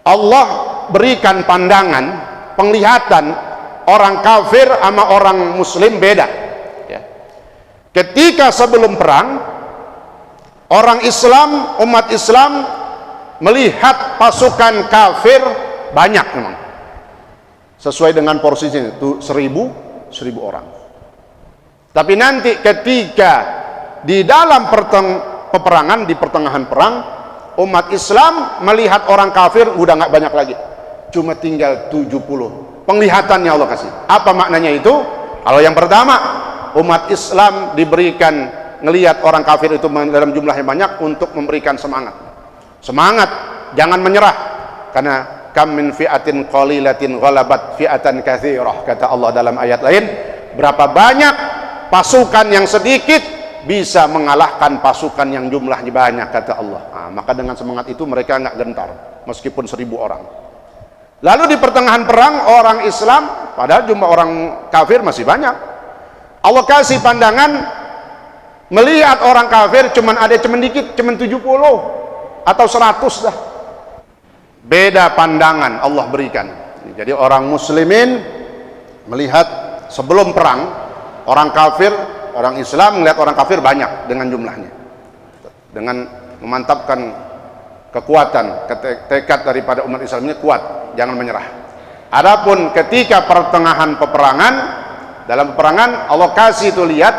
Allah berikan pandangan, penglihatan orang kafir sama orang muslim beda ya. Ketika sebelum perang, orang Islam, umat Islam melihat pasukan kafir banyak memang, sesuai dengan porsinya itu 1000 orang. Tapi nanti ketika di dalam peperangan, di pertengahan perang, umat Islam melihat orang kafir udah nggak banyak lagi, cuma tinggal 70. Penglihatannya Allah kasih. Apa maknanya itu? Kalau yang pertama, umat Islam diberikan ngelihat orang kafir itu dalam jumlahnya banyak untuk memberikan semangat, jangan menyerah, karena kam min fi'atin qalilatin ghalabat fi'atan katsirah, kata Allah dalam ayat lain, berapa banyak pasukan yang sedikit bisa mengalahkan pasukan yang jumlahnya banyak, kata Allah. Nah, maka dengan semangat itu mereka nggak gentar meskipun 1000 orang. Lalu di pertengahan perang, orang Islam padahal jumlah orang kafir masih banyak, Allah kasih pandangan melihat orang kafir cuman dikit, cuman 70 atau 100 dah. Beda pandangan Allah berikan. Jadi orang muslimin melihat sebelum perang orang kafir, orang Islam melihat orang kafir banyak dengan jumlahnya, dengan memantapkan kekuatan, tekad daripada umat Islam ini kuat, jangan menyerah. Adapun ketika pertengahan peperangan, dalam peperangan Allah kasih itu lihat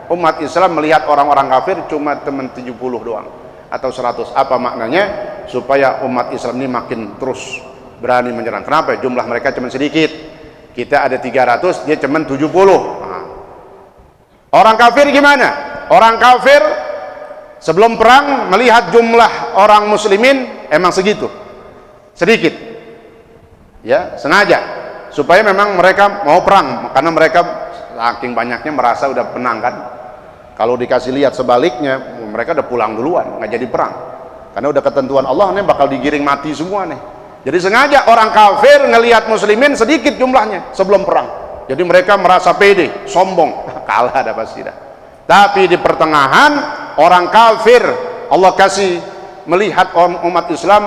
umat Islam melihat orang-orang kafir cuma teman 70 doang atau 100. Apa maknanya? Supaya umat Islam ini makin terus berani menyerang. Kenapa? Jumlah mereka cuma sedikit, kita ada 300, dia cuma 70. Orang kafir gimana? Orang kafir sebelum perang melihat jumlah orang muslimin emang segitu, sedikit ya, sengaja supaya memang mereka mau perang, karena mereka saking banyaknya merasa udah menang kan. Kalau dikasih lihat sebaliknya, mereka udah pulang duluan, nggak jadi perang, karena udah ketentuan Allah nih bakal digiring mati semua nih. Jadi sengaja orang kafir ngelihat muslimin sedikit jumlahnya sebelum perang, jadi mereka merasa pede, sombong, kalah dah pasti dah. Tapi di pertengahan orang kafir Allah kasih melihat umat Islam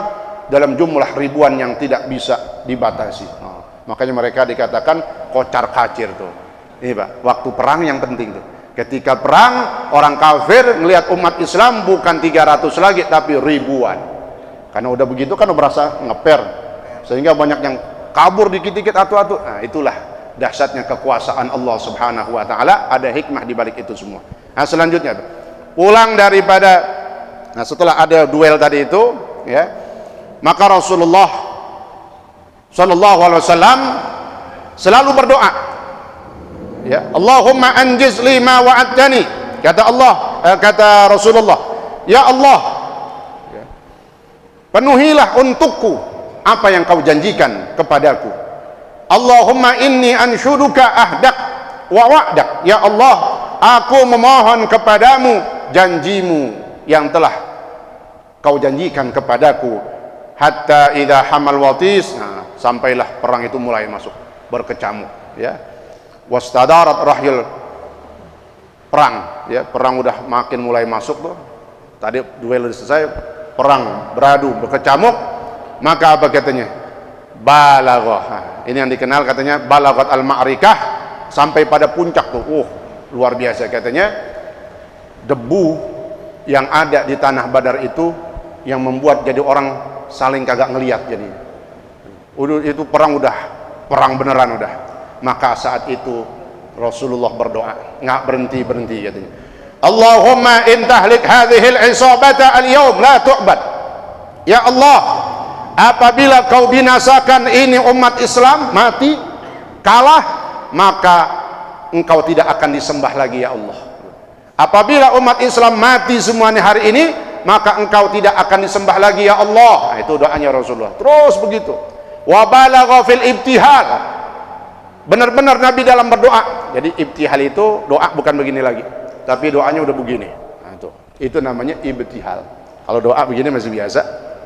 dalam jumlah ribuan yang tidak bisa dibatasi. Makanya mereka dikatakan kocar kacir tuh. Ini Pak, waktu perang yang penting tuh. Ketika perang orang kafir melihat umat Islam bukan 300 lagi tapi ribuan. Karena udah begitu kan merasa ngeper, sehingga banyak yang kabur dikit-dikit atu-atu. Nah, itulah dahsyatnya kekuasaan Allah Subhanahu wa taala, ada hikmah di balik itu semua. Nah, selanjutnya pulang daripada setelah ada duel tadi itu ya, maka Rasulullah sallallahu alaihi wasallam selalu berdoa ya, Allahumma anjiz li ma wa'adtani, kata Allah, kata Rasulullah, ya Allah ya, penuhilah untukku apa yang kau janjikan kepadaku. Allahumma inni anshuduka ahdak wa wa'dak, ya Allah aku memohon kepadamu janjimu yang telah kau janjikan kepadaku. Hatta idza hamal watis, nah, sampailah perang itu mulai masuk berkecamuk, ya. Wastadarat rahyul, perang, ya, perang udah makin mulai masuk tuh. Tadi duel selesai, perang beradu berkecamuk, maka apa katanya? Balaghah. Nah, ini yang dikenal katanya balaghat al-ma'rikah, sampai pada puncak tuh. Luar biasa katanya. Debu yang ada di tanah Badar itu yang membuat jadi orang saling kagak ngelihat, jadi itu perang udah perang beneran udah. Maka saat itu Rasulullah berdoa, nggak berhenti katanya, Allahumma in tahlik hadhil isabata al-yawm la tu'bad. Ya Allah, apabila kau binasakan ini umat Islam, mati, kalah, maka engkau tidak akan disembah lagi ya Allah. Apabila umat Islam mati semuanya hari ini, maka engkau tidak akan disembah lagi ya Allah. Nah, itu doanya Rasulullah. Terus begitu. Wa balagha fil ibtihal. Benar-benar Nabi dalam berdoa. Jadi ibtihal itu doa bukan begini lagi, tapi doanya udah begini. Nah, itu namanya ibtihal. Kalau doa begini masih biasa.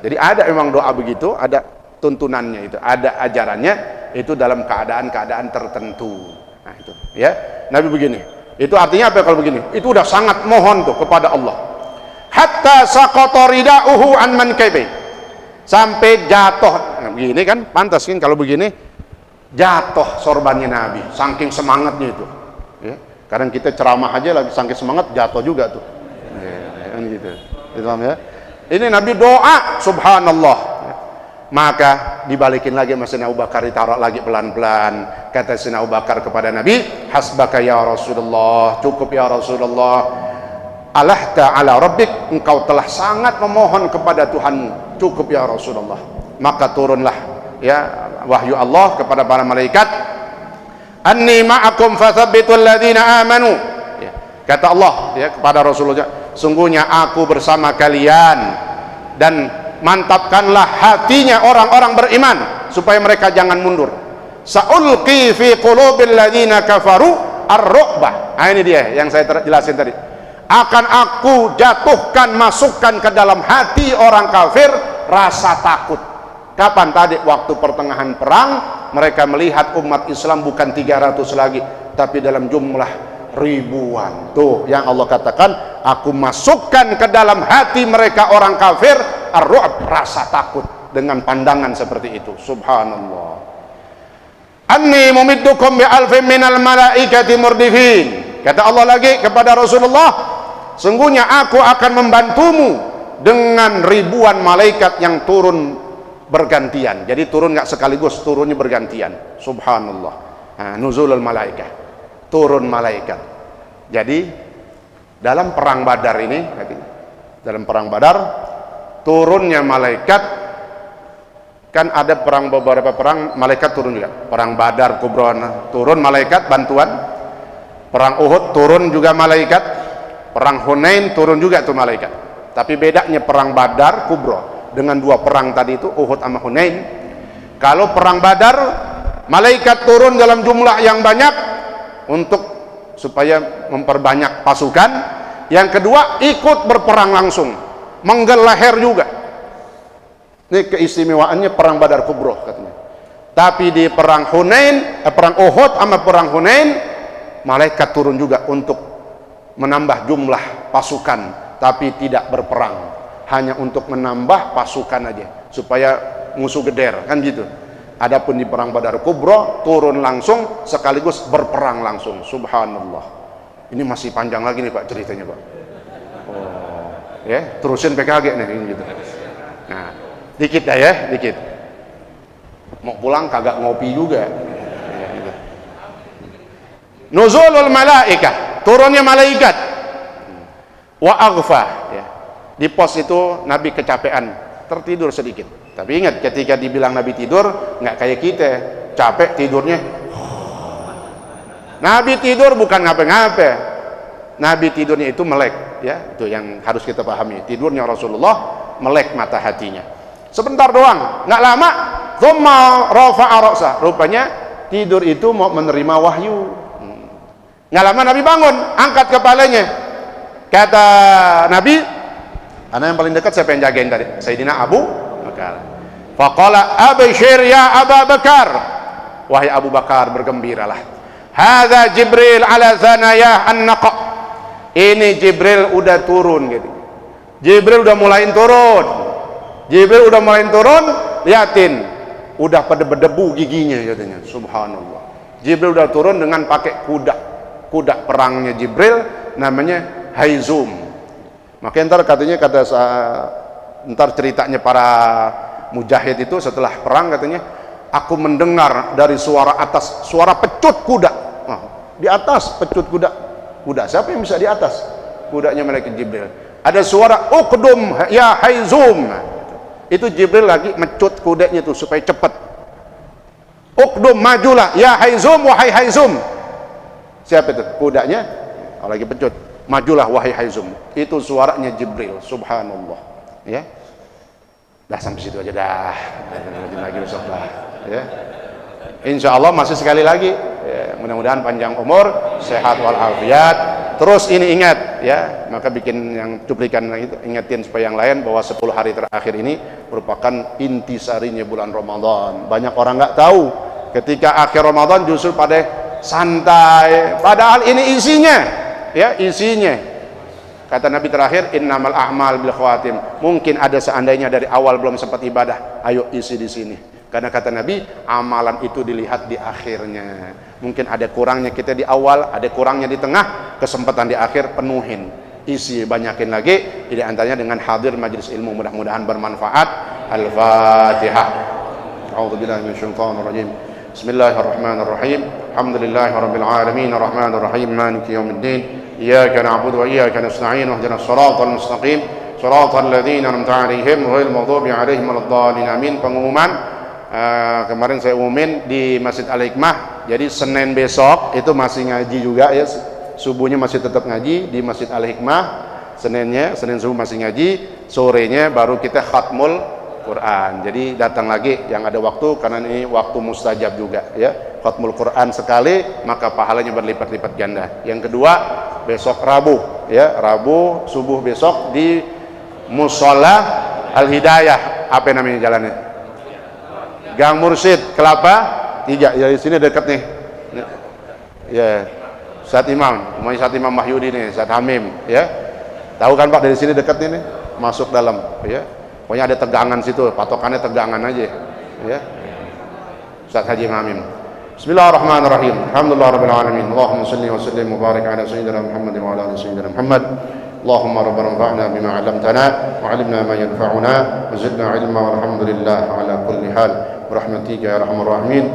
Jadi ada memang doa begitu, ada tuntunannya itu, ada ajarannya itu dalam keadaan-keadaan tertentu. Nah, itu ya. Nabi begini. Itu artinya apa kalau begini? Itu udah sangat mohon tuh kepada Allah. Hatta saqata rida'uhu an mankaibi, sampai jatuh. Nah, begini kan pantas kan kalau begini jatuh sorbannya Nabi, saking semangatnya itu, ya. Kadang kita ceramah aja lagi saking semangat jatuh juga tuh, ya, kan gitu. Ya. Ini Nabi doa, subhanallah, ya. Maka dibalikin lagi sama Sayyidina Abu Bakar, ditaruh lagi pelan-pelan. Kata Sayyidina Abu Bakar kepada Nabi, hasbaka ya Rasulullah, cukup ya Rasulullah. Alahta ala rabbik, engkau telah sangat memohon kepada Tuhanmu, cukup ya Rasulullah. Maka turunlah, ya, wahyu Allah kepada para malaikat, anni ma'akum fathabbitul ladzina amanu, ya. Kata Allah, ya, kepada Rasulullah, sungguhnya aku bersama kalian dan mantapkanlah hatinya orang-orang beriman supaya mereka jangan mundur. Sa'ulqi fi qulubil ladzina kafaru ar-ru'bah. Nah, ini dia yang saya jelasin tadi. Akan aku jatuhkan, masukkan ke dalam hati orang kafir rasa takut. Kapan tadi? Waktu pertengahan perang, mereka melihat umat Islam bukan 300 lagi, tapi dalam jumlah ribuan. Tuh yang Allah katakan, aku masukkan ke dalam hati mereka orang kafir ar-ru'b, rasa takut, dengan pandangan seperti itu. Subhanallah. Anni mumiddukum bi alfin minal malaikati murdifin. Kata Allah lagi kepada Rasulullah, sungguhnya aku akan membantumu dengan ribuan malaikat yang turun bergantian. Jadi turun nggak sekaligus, turunnya bergantian. Subhanallah. Nah, nuzulul malaikah, turun malaikat. Jadi dalam perang Badar ini, dalam perang Badar turunnya malaikat, kan ada perang, beberapa perang malaikat turun juga. Perang Badar Kubra turun malaikat bantuan. Perang Uhud turun juga malaikat. Perang Hunain turun juga tuh malaikat. Tapi bedanya perang Badar Kubra dengan dua perang tadi itu, Uhud sama Hunain. Kalau perang Badar, malaikat turun dalam jumlah yang banyak untuk supaya memperbanyak pasukan. Yang kedua, ikut berperang langsung, menggal leher juga. Ini keistimewaannya perang Badar Kubra katanya. Tapi di perang Hunain, perang Uhud sama perang Hunain, malaikat turun juga untuk menambah jumlah pasukan, tapi tidak berperang, hanya untuk menambah pasukan aja supaya musuh geder, kan gitu. Adapun di perang Badar Kubra turun langsung sekaligus berperang langsung. Subhanallah. Ini masih panjang lagi nih Pak ceritanya Pak. Oh, ya, terusin PKG nih gitu. Nah, dikit dah ya, dikit. Mau pulang kagak ngopi juga. Nuzulul malaikah, turunnya malaikat. Wa aghfa, ya. Di pos itu Nabi kecapean, tertidur sedikit. Tapi ingat, ketika dibilang Nabi tidur, nggak kayak kita, capek tidurnya. Nabi tidur bukan ngapa-ngapa. Nabi tidurnya itu melek, ya. Itu yang harus kita pahami. Tidurnya Rasulullah melek mata hatinya. Sebentar doang, nggak lama, thumma rafa'a ra'sa. Rupanya tidur itu mau menerima wahyu. Nggak lama Nabi bangun, angkat kepalanya. Kata Nabi, anak yang paling dekat siapa yang jagain tadi? Sayyidina Abu Bakar. Faqala abshir ya Abu Bakar, wahai Abu Bakar, bergembiralah. Hadza Jibril ala zanayah an-naqa. Ini Jibril udah turun gitu. Jibril udah mulai turun. Jibril udah mulai turun, liatin, udah pada berdebu giginya katanya. Subhanallah. Jibril udah turun dengan pakai kuda perangnya Jibril, namanya Haizum. Makanya ntar ceritanya para mujahid itu setelah perang katanya, aku mendengar dari suara atas, suara pecut kuda. Di atas pecut kuda. Kuda siapa yang bisa di atas? Kudanya malaikat Jibril. Ada suara uqdum ya Haizum. Itu Jibril lagi mecut kudanya itu supaya cepat. Uqdum, majulah ya Haizum, wahai Haizum. Siapa itu? Kudanya lagi pecut. Majulah wahai Haizum. Itu suaranya Jibril. Subhanallah. Ya. Dah sampai situ aja dah. Lagi besok dah. Ya. Insya Allah masih sekali lagi. Ya, mudah-mudahan panjang umur, sehat walafiat. Terus ini ingat ya, maka bikin yang cuplikan itu, ingetin supaya yang lain bahwa 10 hari terakhir ini merupakan intisarinya bulan Ramadan. Banyak orang nggak tahu ketika akhir Ramadan justru pada santai, padahal ini isinya ya, isinya kata Nabi terakhir, innamal a'mal bil khawatim. Mungkin ada seandainya dari awal belum sempat ibadah, ayo isi di sini. Karena kata Nabi, amalan itu dilihat di akhirnya. Mungkin ada kurangnya kita di awal, ada kurangnya di tengah, kesempatan di akhir penuhin, isi, banyakin lagi. Jadi antaranya dengan hadir majelis ilmu, mudah-mudahan bermanfaat. Al-Fatihah. A'udzubillahi minasyaitonir rajim. Bismillahirrahmanirrahim. Alhamdulillahirabbil alamin, arrahmanir rahim, maliki yaumiddin. Iyyaka na'budu wa iyyaka nasta'in. Ihdinas siratal mustaqim. Shiratal ladzina an'amta 'alaihim ghairil maghdubi 'alaihim waladdallin. Amin. Pengumuman kemarin saya umumin di Masjid Al-Hikmah. Jadi Senin besok itu masih ngaji juga ya. Subuhnya masih tetap ngaji di Masjid Al-Hikmah. Senin subuh masih ngaji, sorenya baru kita khatmul Quran. Jadi datang lagi yang ada waktu, karena ini waktu mustajab juga ya. Khatmul Quran sekali maka pahalanya berlipat-lipat ganda. Yang kedua besok Rabu ya, Rabu subuh besok di Mushola Al-Hidayah. Apa namanya jalannya? Gang Mursyid Kelapa 3 ya, di sini dekat nih ya. Ustaz Imam, namanya Ustaz Imam Mahyudi nih, Ustaz Hamim ya. Tahu kan Pak, dari sini dekat nih, masuk dalam ya. Pokoknya ada tegangan situ, patokannya tegangan aja ya. Ustaz Haji Hamim. Bismillahirrahmanirrahim. Alhamdulillahirabbil alamin. Allahumma shalli wa sallim wa barik ala sayyidina Muhammad wa ala ali sayyidina Muhammad. Allahumma rabbana anfa'na bima 'allamtana wa 'allimna ma yanfa'una wa zidna 'ilma walhamdulillah ala kulli hal. برحمتك يا ارحم الراحمين.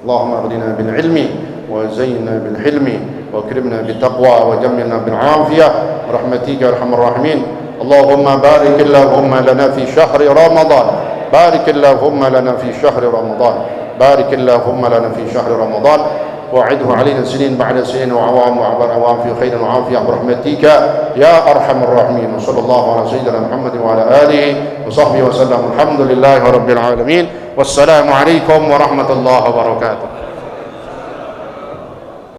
اللهم اغننا بالعلم وزينا بالحلم واكرمنا بالتقوى وجملنا بالعافيه برحمتك يا ارحم الراحمين. اللهم بارك اللهم لنا في شهر رمضان. بارك اللهم لنا في شهر رمضان. بارك اللهم لنا في شهر رمضان وعده علينا سنين بعد سنين وعوام وعبر عوام في خير وعافيه برحمتك يا ارحم الراحمين. وصلى الله على سيدنا محمد وعلى اله وصحبه وسلم. الحمد لله رب العالمين. Wassalamualaikum warahmatullahi wabarakatuh.